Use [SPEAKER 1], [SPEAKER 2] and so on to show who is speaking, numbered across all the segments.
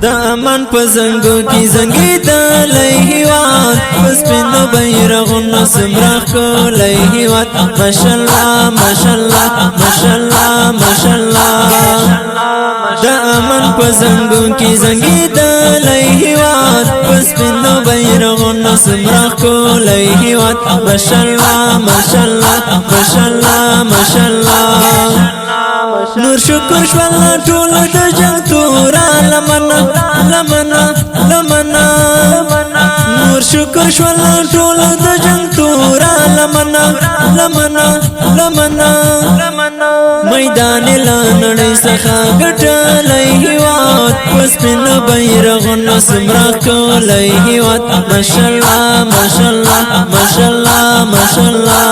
[SPEAKER 1] د امن په زنګو کې زنګېدلی هیواد په سپینو بیرغونو سمرخ کولی هیواد ماشاءالله ماشاءالله ماشاءالله ماشاءالله د امن په زنګو کې زنګېدلی هیواد په سپینو بیرغونو سمرخ کولی هیواد ماشاءالله ماشاءالله ماشاءالله ماشاءالله نور شکر شوالا ټول د جنگ تورا لمنا لمنا لمنا نور شکر شوالا ټول د جنگ تورا لمنا لمنا لمنا میدان لنړۍ څخه ګټلی هیواد پس پن بیرغونو سمرخ کولی هیواد ماشاءالله ماشاءالله ماشاءالله ماشاءالله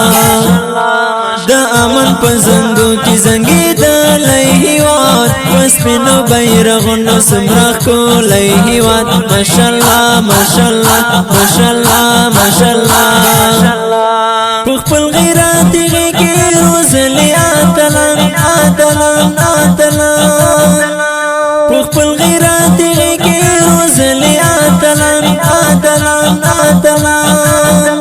[SPEAKER 1] د امن په زنګو کې زنګېدلی هیواد پس پن بیرغونو سمرخ کولی هیواد ماشاءالله ماشاءالله ماشاءالله ماشاءالله په خپل غیرت غېږې روزلي اتلان اتلان اتلان په خپل غیرت غېږې روزلي اتلان اتلان اتلان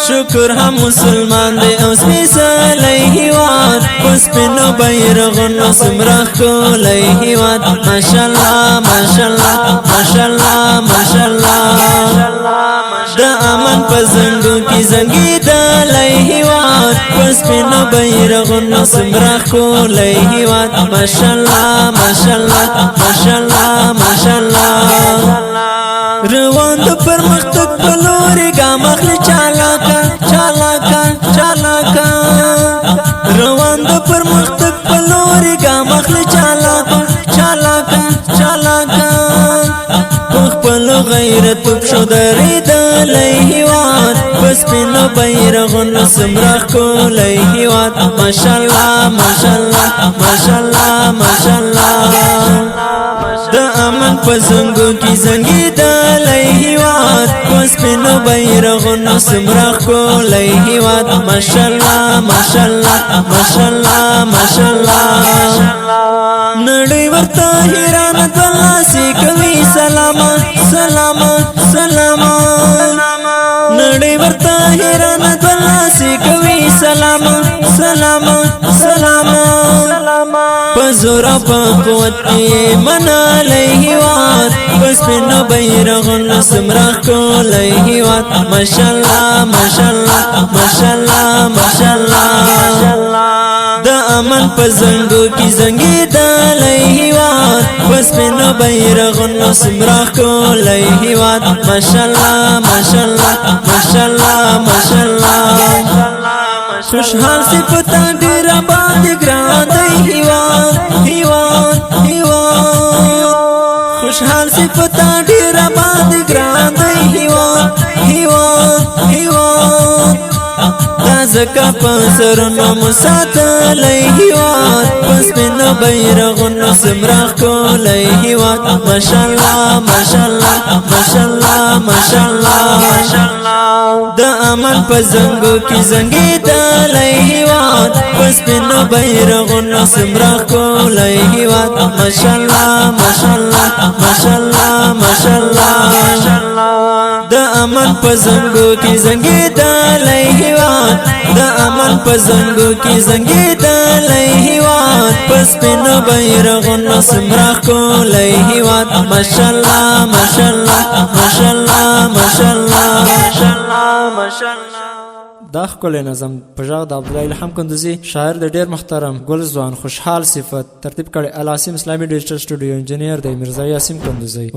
[SPEAKER 1] شکر هم مسلمان دی او سپېڅلی هیواد په سپینو بیرغونو سمرخ کولی هیواد ماشاءالله ماشاءالله ماشاءالله ماشاءالله د امن په زنګو کې زنګېدلی هیواد په سپینو بیرغونو سمرخ کولی هیواد ماشاءالله ماشاءالله ماشاءالله ماشاءالله روان د پرمختګ په لورې ګام اخلي چالاکه چالاکه چالاکه روان د پرمختګ په لورې ګام اخلي چالاکه چالاکه چالاکه په خپلو غیرتو پښو درېدلی هیواد په سپینو بیرغونو سمرخ کولی هیواد ماشاءالله ماشاءالله ماشاءالله ماشاءالله د امن په زنګو کې زنګېدلی هیواد په سپینو بیرغونو سمرخ کولی هیواد ماشاءالله ماشاءالله ماشاءالله ماشاءالله نړۍ ورته حیرانه دلاسې کوي سلاما سلاما سلاما نړۍ ورته حیرانه دلاسې کوي سلاما سلاما سلاما په زور او په قوت کې منالی هیواد په سپینو بیرغونو سمرخ کولی هیواد ماشاءالله ماشاءالله ماشاءالله ماشاءالله د امن په زنګو کې زنګېدلی هیواد په سپینو بیرغونو سمرخ کولی هیواد ماشاءالله ماشاءالله ماشاءالله ماشاءالله خوشحال صفتا ډېر باندې ګران دی هیواد هیواد هیواد خوشحال صفتا ډېر باندې ګران دی هیواد هیواد هیواد دا زکا په سرونو مو ساتلی هیواد په سپینو بیرغونو سمرخ کولی هیواد ماشاءالله ماشاءالله ماشاءالله ماشاءالله د امن په زنګو کې زنګېدلی هیواد په سپینو بیرغونو سمرخ کولی هیواد ماشاءالله ماشاءالله ماشاءالله ماشاءالله د امن په زنګو کې زنګېدلی هیواد د امن په زنګو کې زنګېدلی هیواد په سپینو بیرغونو سمرخ کولی هیواد ماشاءالله ماشاءالله ماشاءالله ماشاءالله دا ښکلی نظم په غږ د عبدالله الهام کندوزي شاعر د ډېر محترم ګل ځوان خوشحال صفت ترتیب کړی العاصم اسلامي ډیجیټل سټوډیو انجینیر دی مرزا یاسین کندوزي